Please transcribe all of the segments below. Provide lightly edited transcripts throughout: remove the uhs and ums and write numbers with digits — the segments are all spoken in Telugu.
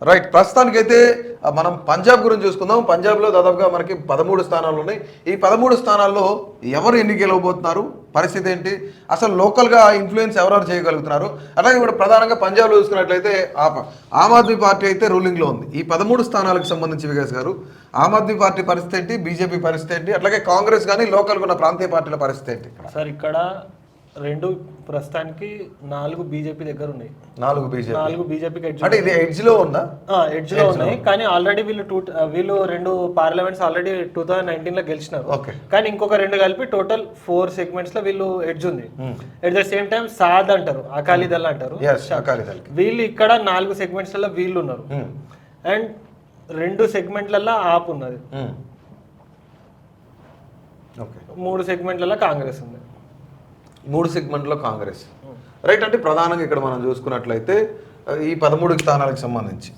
రైట్, ప్రస్తుతానికైతే మనం పంజాబ్ గురించి చూసుకుందాం. పంజాబ్లో దాదాపుగా మనకి 13 స్థానాలు ఉన్నాయి. ఈ 13 స్థానాల్లో ఎవరు ఎన్ని గెలవబోతున్నారు, పరిస్థితి ఏంటి, అసలు లోకల్గా ఇన్ఫ్లుయెన్స్ ఎవరెవరు చేయగలుగుతున్నారు, అలాగే ఇప్పుడు ప్రధానంగా పంజాబ్లో చూసుకున్నట్లయితే ఆమ్ ఆద్మీ పార్టీ అయితే రూలింగ్లో ఉంది. ఈ 13 స్థానాలకు సంబంధించి వికాస్ గారు, ఆమ్ ఆద్మీ పార్టీ పరిస్థితి ఏంటి, బీజేపీ పరిస్థితి ఏంటి, అట్లాగే కాంగ్రెస్ కానీ లోకల్గా ఉన్న ప్రాంతీయ పార్టీల పరిస్థితి ఏంటి? సార్ ఇక్కడ రెండు ప్రస్తుతానికి 4 బీజేపీ దగ్గర ఉన్నాయి. 4 బీజేపీకి అంటే ఇది ఎడ్జ్ లో ఉందా? ఎడ్జ్ లో ఉన్నాయి, కానీ ఆల్రెడీ వీళ్ళు 2 పార్లమెంట్స్ ఆల్రెడీ 2019 లో గెలిచినారు. కానీ ఇంకొక 2 కలిపి టోటల్ 4 సెగ్మెంట్స్ లో వీళ్ళు ఎడ్జ్ ఉంది. At the same time Saad అంటారు, అకాలీదళ్ అంటారు, వీళ్ళు ఇక్కడ 4 సెగ్మెంట్స్ లలో వీళ్ళు ఉన్నారు. అండ్ 2 సెగ్మెంట్లలో ఆప్ ఉన్నది, 3 సెగ్మెంట్లలో కాంగ్రెస్ ఉంది. 3 సెగ్మెంట్లో కాంగ్రెస్. రైట్, అంటే ప్రధానంగా ఇక్కడ మనం చూసుకున్నట్లయితే ఈ 13 స్థానాలకు సంబంధించి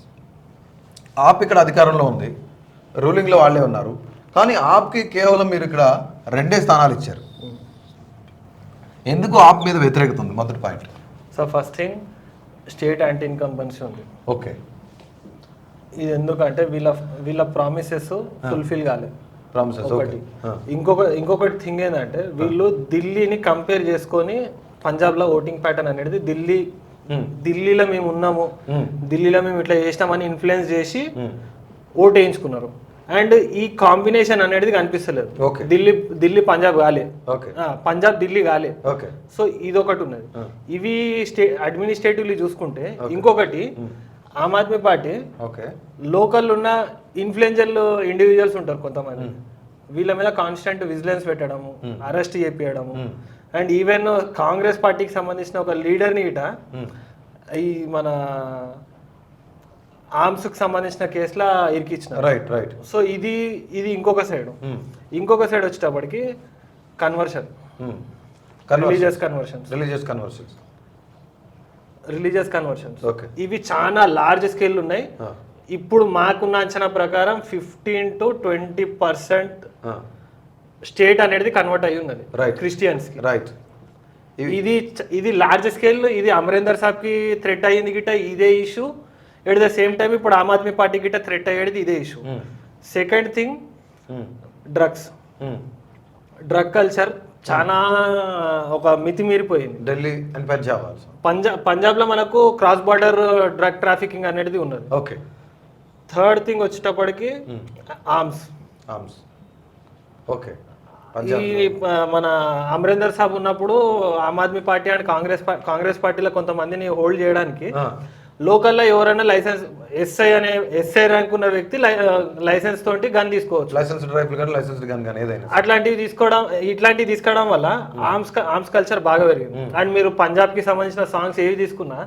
ఆప్ ఇక్కడ అధికారంలో ఉంది, రూలింగ్లో వాళ్ళే ఉన్నారు. కానీ ఆప్కి కేవలం మీరు ఇక్కడ 2 స్థానాలు ఇచ్చారు. ఎందుకు ఆప్ మీద వ్యతిరేకత ఉంది? మొదటి point. So first thing, state anti incumbency ఉంది. ఓకే, ఇది ఎందుకంటే వీళ్ళ ప్రామిసెస్ ఫుల్ఫిల్ కాలేదు. ఒకటి. ఇంకొకటి థింగ్ ఏంటంటే వీళ్ళు ఢిల్లీని కంపేర్ చేసుకొని పంజాబ్లో ఓటింగ్ ప్యాటర్న్ అనేది ఢిల్లీలో మేము ఉన్నాము, ఢిల్లీలో మేము ఇట్లా చేసినామని ఇన్ఫ్లుయెన్స్ చేసి ఓటు వేయించుకున్నారు. అండ్ ఈ కాంబినేషన్ అనేది కనిపిస్తలేదు. ఢిల్లీ పంజాబ్ కాలే, పంజాబ్ ఢిల్లీ కాలే. సో ఇదొకటి ఉన్నది. ఇవి అడ్మినిస్ట్రేటివ్లీ చూసుకుంటే ఇంకొకటి, ఆమ్ ఆద్మీ పార్టీ లోకల్ ఉన్న ఇన్ఫ్లుయెన్షియల్ ఇండివిజువల్స్ ఉంటారు కొంతమంది, వీళ్ళ మీద కాన్స్టెంట్ విజిలెన్స్ పెట్టడము, అరెస్ట్ చేపించడము. అండ్ ఈవెన్ కాంగ్రెస్ పార్టీకి సంబంధించిన ఒక లీడర్ని ఇట ఈ మన ఆర్మ్స్కి సంబంధించిన కేసులో ఇరికిచ్చిన. రైట్. సో ఇది ఇంకొక సైడ్. ఇంకొక సైడ్ వచ్చేటప్పటికి కన్వర్షన్, రిలీజియస్ కన్వర్షన్స్. ఇవి చాలా లార్జ్ స్కేల్ ఉన్నాయి. ఇప్పుడు మాకున్న అంచనా ప్రకారం 15 to 20% స్టేట్ అనేది కన్వర్ట్ అయ్యి ఉన్నది క్రిస్టియన్స్ కి. రైట్, ఇది లార్జ్ స్కేల్. ఇది అమరేందర్ సాబ్ కి థ్రెట్ అయ్యింది గిట్ట ఇదే issue. At the same time ఇప్పుడు ఆమ్ ఆద్మీ పార్టీ గిట్ట థ్రెట్ అయ్యేది ఇదే issue. Second thing, drug culture చాలా ఒక మితిమీరిపోయింది. ఢిల్లీ అండ్ పంజాబ్ లో మనకు క్రాస్ బార్డర్ డ్రగ్ ట్రాఫికింగ్ అనేది ఉన్నది. ఓకే. థర్డ్ థింగ్ వచ్చేటప్పటికి ఆర్మ్స్. ఓకే. ఈ మన అమరేందర్ సాబ్ ఉన్నప్పుడు ఆమ్ ఆద్మీ పార్టీ అండ్ కాంగ్రెస్ పార్టీలో కొంతమందిని హోల్డ్ చేయడానికి లోకల్లో ఎవరైనా లైసెన్స్ ఎస్ఐ ర్యాంక్ ఉన్న వ్యక్తి లైసెన్స్ తోటి గన్ తీసుకోవచ్చు. ఇట్లాంటివి తీసుకోవడం వల్ల ఆర్మ్స్ కల్చర్ బాగా పెరిగింది. అండ్ మీరు పంజాబ్ కి సంబంధించిన సాంగ్స్ ఏవి తీసుకున్నా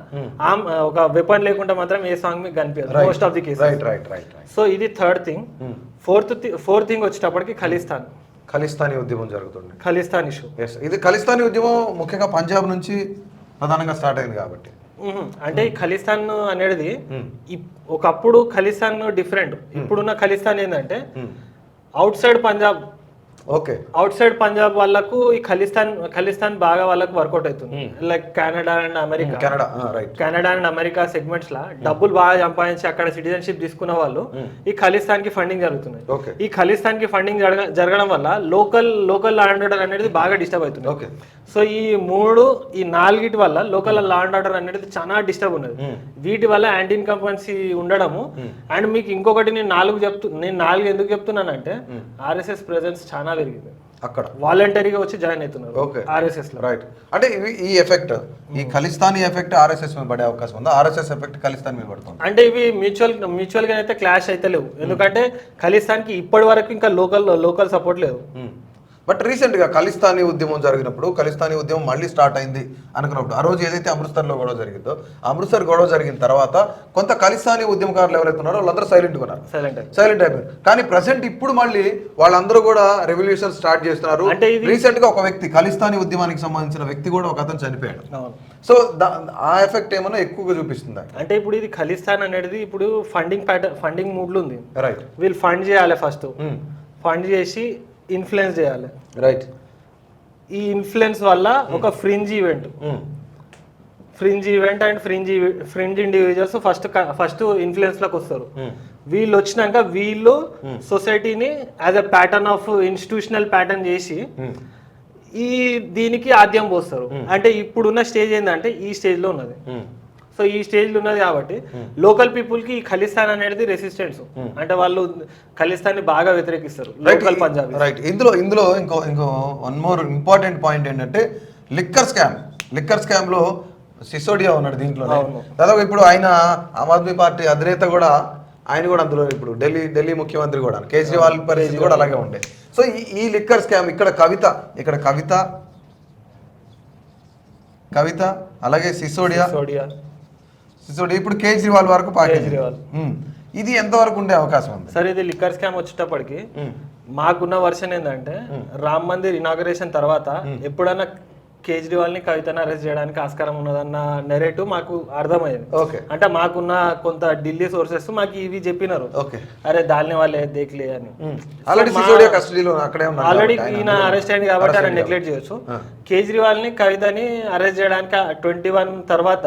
ఒక వెపన్ లేకుండా మాత్రం ఏ సాంగ్ మీకు కనిపించదు most of the cases. So ఇది థర్డ్ థింగ్. ఫోర్త్ థింగ్ వచ్చేటప్పటికి ఖలిస్తానీ ఉద్యమం జరుగుతుంది. ఖలిస్తాన్ ఇష్యూ. ఇది ఖలిస్తానీ ఉద్యమం ముఖ్యంగా పంజాబ్ నుంచి ప్రధానంగా స్టార్ట్ అయింది కాబట్టి. అంటే ఈ ఖలిస్తాన్ అనేది ఒకప్పుడు ఖలిస్తాన్ డిఫరెంట్. ఇప్పుడున్న ఖలిస్తాన్ ఏంటంటే outside Punjab, outside Punjab వాళ్ళకు ఈ ఖలిస్తాన్ బాగా వాళ్ళకు వర్కౌట్ అవుతుంది. Like Canada and America segments లా డబ్బులు బాగా సంపాదించి అక్కడ సిటిజన్షిప్ తీసుకున్న వాళ్ళు ఈ ఖలిస్తాన్ కి ఫండింగ్ జరుగుతున్నాయి. ఈ ఖలిస్తాన్ కి ఫండింగ్ జరగడం వల్ల లోకల్ లా అండ్ ఆర్డర్ అనేది బాగా డిస్టర్బ్ అవుతుంది. సో ఈ 4 వల్ల లోకల్ లా అండ్ ఆర్డర్ అనేది చాలా డిస్టర్బ్ ఉన్నది. వీటి వల్ల యాంటీ ఇన్కంబెన్సీ ఉండడము. అండ్ మీకు ఇంకొకటి నేను 4 ఎందుకు చెప్తున్నానంటే ఆర్ఎస్ఎస్ ప్రెజెన్స్ చాలా పెరిగింది అక్కడ. వాలంటరీగా వచ్చి జాయిన్ అవుతున్నారు ఆర్ఎస్ఎస్ లో. రైట్, అంటే ఈ ఎఫెక్ట్, ఈ ఖలిస్తానీ ఎఫెక్ట్ ఆర్ఎస్ఎస్ మీద పడే అవకాశం ఉందా? ఆర్ఎస్ఎస్ ఎఫెక్ట్ ఖలిస్తాన్ మీద పడుతుంది అంటే ఇవి మ్యూచువల్ గా అయితే క్లాష్ అయితే లేవు. ఎందుకంటే ఖలిస్తాన్ కి ఇప్పటి వరకు ఇంకా లోకల్ సపోర్ట్ లేదు. బట్ రీసెంట్గా ఖలిస్తానీ ఉద్యమం జరిగినప్పుడు, ఖలిస్తానీ ఉద్యమం మళ్ళీ స్టార్ట్ అయింది అనుకున్నప్పుడు, ఆ రోజు ఏదైతే అమృత్సర్లో గొడవ జరిగిందో, అమృత్సర్ గొడవ జరిగిన తర్వాత కొంత ఖలిస్తానీ ఉద్యమకారులు ఎవరైతే ఉన్నారో వాళ్ళందరూ సైలెంట్ అయిపోయారు. కానీ ప్రెసెంట్ ఇప్పుడు మళ్ళీ వాళ్ళందరూ కూడా రెవల్యూషన్ స్టార్ట్ చేస్తున్నారు. రీసెంట్ గా ఒక వ్యక్తి, ఖలిస్తానీ ఉద్యమానికి సంబంధించిన వ్యక్తి కూడా ఒక అతను చనిపోయాడు. సో ఆ ఎఫెక్ట్ ఏమన్నా ఎక్కువగా చూపిస్తుంది. అంటే ఇప్పుడు ఇది ఖలిస్తాన్ అనేది ఇప్పుడు ఫండింగ్ మూడ్లు ఉంది. రైట్, వీళ్ళు ఫండ్ చేయాలి. ఫండ్ చేసి ఇన్ఫ్లుయెన్స్ చేయాలి. రైట్, ఈ ఇన్ఫ్లుయెన్స్ వల్ల ఒక fringe event fringe event and fringe individuals first influence లోకి వస్తారు. వీళ్ళు వచ్చినాక వీళ్ళు సొసైటీని as a pattern of institutional pattern చేసి దీనికి ఆద్యం పోస్తారు. అంటే ఇప్పుడున్న స్టేజ్ ఏంటంటే ఈ స్టేజ్ లో ఉన్నది. సో ఈ స్టేజ్ లో ఉన్నది కాబట్టి లోకల్ పీపుల్ కి ఈ ఖలిస్తాన్ అనేది రెసిస్టెన్స్, అంటే వాళ్ళు ఖలిస్తాన్ ని బాగా వ్యతిరేకిస్తారు లోకల్ పంజాబ్. రైట్. ఇందులో ఇంకో వన్ మోర్ ఇంపార్టెంట్ పాయింట్ ఏంటంటే లిక్కర్ స్కామ్ లో సిసోడియా ఉన్నాడు దీంట్లో. దాదాపు ఇప్పుడు ఆయన ఆమ్ ఆద్మీ పార్టీ అధినేత కూడా, ఆయన కూడా అందులో ఇప్పుడు ఢిల్లీ ముఖ్యమంత్రి కూడా, కేజ్రీవాల్ పరిస్థితి కూడా అలాగే ఉండే. సో ఈ లిక్కర్ స్కామ్ ఇక్కడ కవిత అలాగే సిసోడియా ఇప్పుడు కేజ్రీవాల్ వరకు ఇది ఎంతవరకు ఉండే అవకాశం ఉంది? సరే, ఇది లిక్కర్ స్కామ్ వచ్చేటప్పటికి మాకున్న వర్షన్ ఏంటంటే రామ్ మందిర్ ఇనాగరేషన్ తర్వాత ఎప్పుడన్నా కేజ్రీవాల్ ని కవితను అరెస్ట్ చేయడానికి ఆస్కారం ఉన్నదన్న నెరేటివ్ మాకు అర్థమైంది. అంటే మాకున్న కొంత ఢిల్లీ సోర్సెస్ మాకు ఇవి చెప్పినారు, అరే దాల్ని వాళ్ళే దేఖలే అని. ఆల్రెడీ ఈయన అరెస్ట్ అయింది కాబట్టి ఆయన నెగ్లెక్ట్ చేయొచ్చు. కేజ్రీవాల్ ని కవితని అరెస్ట్ చేయడానికి 21 తర్వాత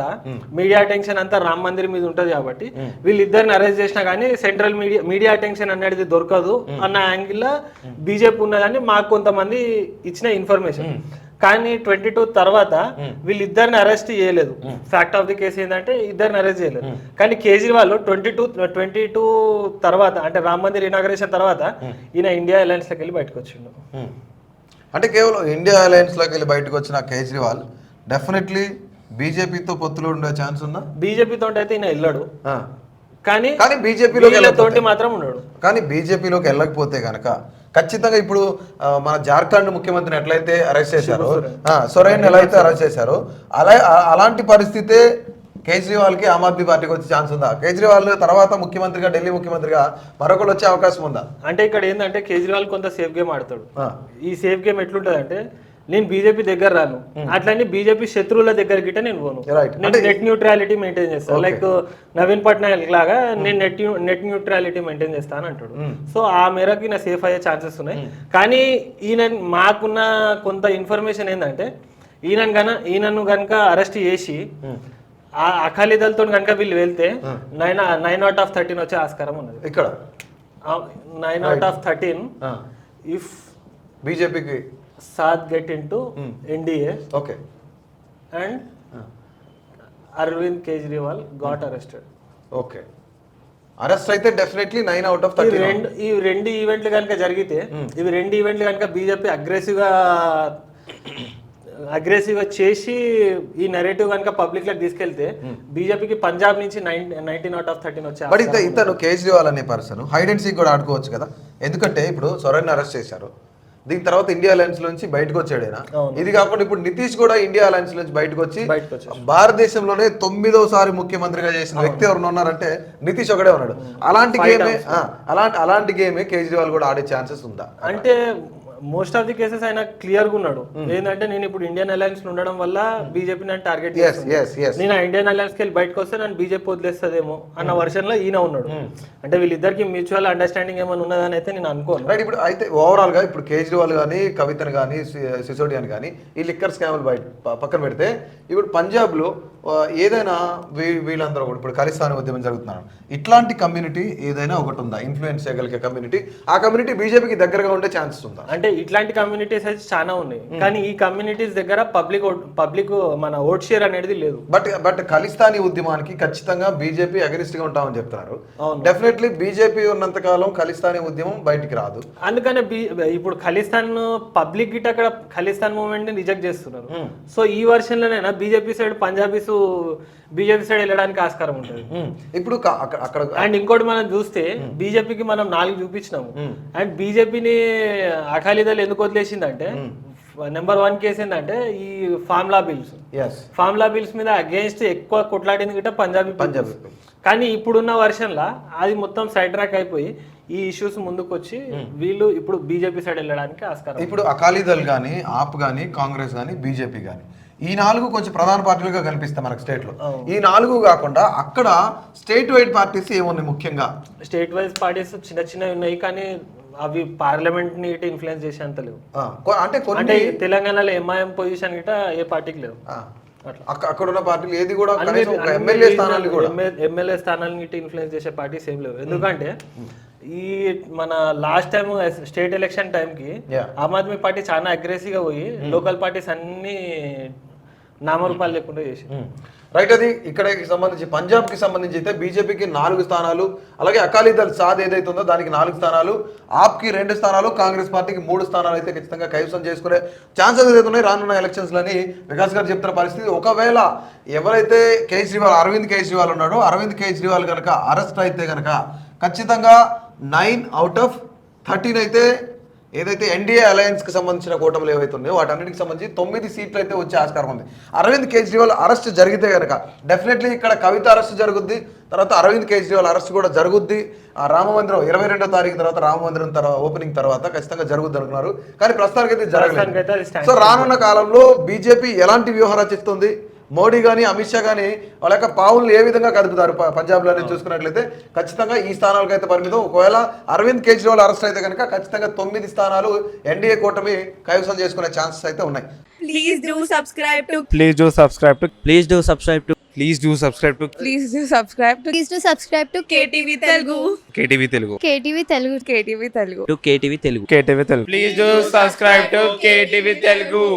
మీడియా అటెన్షన్ అంతా రామ్ మందిర్ మీద ఉంటది కాబట్టి వీళ్ళిద్దరిని అరెస్ట్ చేసినా కానీ సెంట్రల్ మీడియా అటెన్షన్ అనేది దొరకదు అన్న యాంగిల్ లో బీజేపీ ఉన్నదని మాకు కొంతమంది ఇచ్చిన ఇన్ఫర్మేషన్. కానీ 22 తర్వాత వీళ్ళిద్దరిని అరెస్ట్ చేయలేదు. ఫ్యాక్ట్ ఆఫ్ ది కేసు ఏంటంటే ఇద్దరిని అరెస్ట్ చేయలేదు. కానీ కేజ్రీవాల్ 22 తర్వాత అంటే రామ్ మందిర్ ఇనాగరేషన్ తర్వాత ఈయన ఇండియా అలయన్స్ లోకి వెళ్ళి బయటకు వచ్చిండు. అంటే కేవలం ఇండియా అలయన్స్ లోకి వెళ్ళి బయటకు వచ్చిన కేజ్రీవాల్ డెఫినెట్లీ బీజేపీతో పొత్తులో ఉండే ఛాన్స్ ఉందా? బీజేపీతో అయితే ఈయన వెళ్ళాడు, కానీ బీజేపీలోకి మాత్రం ఉన్నాడు. కానీ బీజేపీలోకి వెళ్ళకపోతే కనుక ఖచ్చితంగా ఇప్పుడు మన జార్ఖండ్ ముఖ్యమంత్రిని ఎట్లయితే అరెస్ట్ చేశారో, సొరైన్ ఎలా అయితే అరెస్ట్ చేశారో అలాంటి పరిస్థితే కేజ్రీవాల్ కి ఆమ్ ఆద్మీ పార్టీకి వచ్చే ఛాన్స్ ఉందా? కేజ్రీవాల్ తర్వాత ముఖ్యమంత్రిగా, ఢిల్లీ ముఖ్యమంత్రిగా మరొకరు వచ్చే అవకాశం ఉందా? అంటే ఇక్కడ ఏంటంటే కేజ్రీవాల్ కొంత సేఫ్ గేమ్ ఆడతాడు. ఈ సేఫ్ గేమ్ ఎట్లుంటది అంటే నేను బీజేపీ దగ్గర రాను, అట్లనే బీజేపీ శత్రువుల దగ్గర గిట్ట నేను పోను, నేను నెట్ న్యూట్రాలిటీ మెయింటైన్ చేస్తాను. లైక్ నవీన్ పట్నాయక్ లాగా నేను నెట్ న్యూట్రాలిటీ మెయింటైన్ చేస్తాను అంటాడు. సో ఆ మేరకు నా సేఫ్ అయ్యే ఛాన్సెస్ ఉన్నాయి. కానీ ఈయన మాకున్న కొంత ఇన్ఫర్మేషన్ ఏంటంటే ఈయనను కనుక అరెస్ట్ చేసి ఆ అకాలీదళతో కనుక వీళ్ళు వెళ్తే 9 out of 13 వచ్చే ఆస్కారం ఉన్నది. ఇక్కడ 9 out of 13 ఇఫ్ బీజేపీకి Saad get into NDA. Okay. And Arvind Kejriwal got arrested. Okay. Arrest అయితే డెఫినెట్లీ 9 out of 13. ఈ రెండు ఈవెంట్లు కనుక జరిగితే కనుక బీజేపీ అగ్రెసివ్ గా చేసి ఈ నెరేటివ్ కనుక పబ్లిక్ లోకి తీసుకెళ్తే బీజేపీకి పంజాబ్ నుంచి 19 out of 13 వచ్చే. బట్ ఇతను కేజ్రీవాల్ అనే పర్సన్ హైడ్ అండ్ సీక్ కూడా ఆడుకోవచ్చు కదా, ఎందుకంటే ఇప్పుడు సొరైన్ అరెస్ట్ చేశారు, దీని తర్వాత ఇండియా అలయన్స్ నుంచి బయటకు వచ్చాడేనా. ఇది కాకుండా ఇప్పుడు నితీష్ కూడా ఇండియా అలయన్స్ నుంచి బయటకు వచ్చి భారతదేశంలోనే 9వ ముఖ్యమంత్రిగా చేసిన వ్యక్తి ఎవరు ఉన్నారంటే నితీష్ ఒకడే ఉన్నాడు. అలాంటి గేమే కేజ్రీవాల్ కూడా ఆడే ఛాన్సెస్ ఉందా? అంటే మోస్ట్ ఆఫ్ ది కేసెస్ ఆయన క్లియర్ గా ఉన్నాడు. ఏంటంటే నేను ఇప్పుడు ఇండియన్ అలయన్స్ ఉండడం వల్ల బీజేపీ నన్ను టార్గెట్ నేను ఇండియన్ అలయన్స్ కి వెళ్ళి బయటకు వస్తే నన్ను బీజేపీ వదిలేస్తుందేమో అన్న వర్షన్ లో ఈయన ఉన్నాడు. అంటే వీళ్ళిద్దరికి మ్యూచువల్ అండర్స్టాండింగ్ ఏమైనా ఉన్నదని అయితే నేను అనుకోను. రైట్. ఇప్పుడు అయితే ఓవరాల్ గా ఇప్పుడు కేజ్రీవాల్ కానీ, కవితను కానీ, సిసోడియాని కానీ ఈ లిక్కర్ స్కామ్లు పక్కన పెడితే ఇప్పుడు పంజాబ్ లో ఏదైనా వీళ్ళందరూ కూడా ఇప్పుడు ఖలిస్తానీ ఉద్యమం జరుగుతున్నారు, ఇట్లాంటి కమ్యూనిటీ ఏదైనా ఒకటి ఉందా ఇన్ఫ్లుయెన్స్ చేయగలిగే కమ్యూనిటీ? ఆ కమ్యూనిటీ బీజేపీకి దగ్గరగా ఉండే ఛాన్సెస్ ఉందా? అంటే ఇట్లాంటి కమ్యూనిటీస్ అయితే చాలా ఉన్నాయి, కానీ ఈ కమ్యూనిటీస్ దగ్గర పబ్లిక్ మన ఓట్ షేర్ అనేది లేదు. బట్ ఖలిస్తానీ ఉద్యమానికి ఖచ్చితంగా బీజేపీ అగనిస్ట్ గా ఉంటామని చెప్తున్నారు. డెఫినెట్లీ బీజేపీ ఉన్నంత కాలం ఖలిస్తానీ ఉద్యమం బయటికి రాదు. అందుకనే ఇప్పుడు ఖలిస్తాన్ పబ్లిక్ గిట్ అక్కడ ఖలిస్తాన్ మూవ్మెంట్ ని రిజెక్ట్ చేస్తున్నారు. సో ఈ వర్షన్ లోనైనా BJP side Punjabis BJP side వెళ్ళడానికి ఆస్కారం ఉంటుంది. ఇప్పుడు అక్కడ అండ్ ఇంకోటి మనం చూస్తే బీజేపీకి మనం 4 చూపించినాము. అండ్ బీజేపీని అకాలీదళ్ ఎందుకు వదిలేసిందంటే నెంబర్ 1 కేసు ఏంటంటే ఈ ఫార్ములా బిల్స్ మీద అగేన్స్ట్ ఎక్కువ కొట్లాడింది గిట్ట పంజాబీ. కానీ ఇప్పుడున్న వర్షన్ లా అది మొత్తం సైడ్ ట్రాక్ అయిపోయి ఈ ఇష్యూస్ ముందుకు వచ్చి వీళ్ళు ఇప్పుడు బీజేపీ సైడ్ వెళ్ళడానికి ఆస్కారం. ఇప్పుడు అకాలీదళ్ గానీ, ఆప్ గానీ, కాంగ్రెస్ గానీ, బీజేపీ గానీ ఈ 4 కొంచెం ప్రధాన పార్టీలుగా కనిపిస్తాయి మనకు స్టేట్ లో. ఈ 4 కాకుండా అక్కడ స్టేట్ వైడ్ పార్టీస్ ఏమున్నాయి? ముఖ్యంగా స్టేట్ వైడ్ పార్టీస్ చిన్నవి ఉన్నాయి, కానీ అవి పార్లమెంట్ ని ఇన్ఫ్లుయెన్స్ చేసేంత లేవు. అంటే తెలంగాణలో ఎంఐఎం పొజిషన్ గిట్ట ఏ పార్టీకి లేవు. అక్కడ ఉన్న పార్టీలు ఏది కూడా కనీసం ఒక ఎమ్మెల్యే స్థానాన్ని కూడా ఎమ్మెల్యే స్థానాన్ని ఇన్ఫ్లుయెన్స్ చేసే పార్టీస్ ఏం లేవు. ఎందుకంటే ఈ మన లాస్ట్ టైం స్టేట్ ఎలక్షన్ టైంకి ఆమ్ ఆద్మీ పార్టీ చాలా అగ్రెసివ్ గా పోయి లోకల్ పార్టీస్ అన్ని నామరూపాలు లేకుండా చేసి రైట్. అది ఇక్కడికి సంబంధించి పంజాబ్కి సంబంధించి అయితే బీజేపీకి 4 స్థానాలు, అలాగే అకాలీదళ్ సాద్ ఏదైతే ఉందో దానికి 4 స్థానాలు, ఆప్కి 2 స్థానాలు, కాంగ్రెస్ పార్టీకి 3 స్థానాలు అయితే ఖచ్చితంగా కైవసం చేసుకునే ఛాన్సెస్ ఏదైతే ఉన్నాయి రానున్న ఎలక్షన్స్లని వికాస్ గారు చెప్తున్న పరిస్థితి. ఒకవేళ ఎవరైతే అరవింద్ కేజ్రీవాల్ ఉన్నాడో అరవింద్ కేజ్రీవాల్ కనుక అరెస్ట్ అయితే కనుక ఖచ్చితంగా 9 out of 13 అయితే ఏదైతే ఎన్డీఏ అలయన్స్కి సంబంధించిన కూటములు ఏవైతే ఉన్నాయో వాటన్నిటికి సంబంధించి 9 సీట్లు అయితే వచ్చే ఆస్కారం ఉంది. అరవింద్ కేజ్రీవాల్ అరెస్ట్ జరిగితే కనుక డెఫినెట్లీ ఇక్కడ కవిత అరెస్ట్ జరుగుద్ది, తర్వాత అరవింద్ కేజ్రీవాల్ అరెస్ట్ కూడా జరుగుద్ది. ఆ రామమందిరం 22వ తారీఖు తర్వాత రామమందిరం ఓపెనింగ్ తర్వాత ఖచ్చితంగా జరుగుద్ది అనుకున్నారు, కానీ ప్రస్తుతానికి అయితే జరగలేదు. సో రానున్న కాలంలో బీజేపీ ఎలాంటి వ్యూహం రచిస్తుంది, మోడీ కానీ అమిత్ షా కానీ వాళ్ళ యొక్క పావులను ఏ విధంగా కదుపుతారు పంజాబ్లోనే చూసుకున్నట్లయితే ఖచ్చితంగా ఈ స్థానాలకు అయితే పరిమితం. ఒకవేళ అరవింద్ కేజ్రీవాల్ అరెస్ట్ అయితే కనుక ఖచ్చితంగా 9 స్థానాలు ఎన్డీఏ కూటమి కైవసం చేసుకునే ఛాన్సెస్ అయితే ఉన్నాయి. Please do subscribe to. Please do subscribe to. Please do subscribe to. Please do subscribe to. Please do subscribe to. Please do subscribe to KTV Telugu. KTV Telugu. KTV Telugu. KTV Telugu. To KTV Telugu. KTV Telugu. Please do subscribe to KTV Telugu.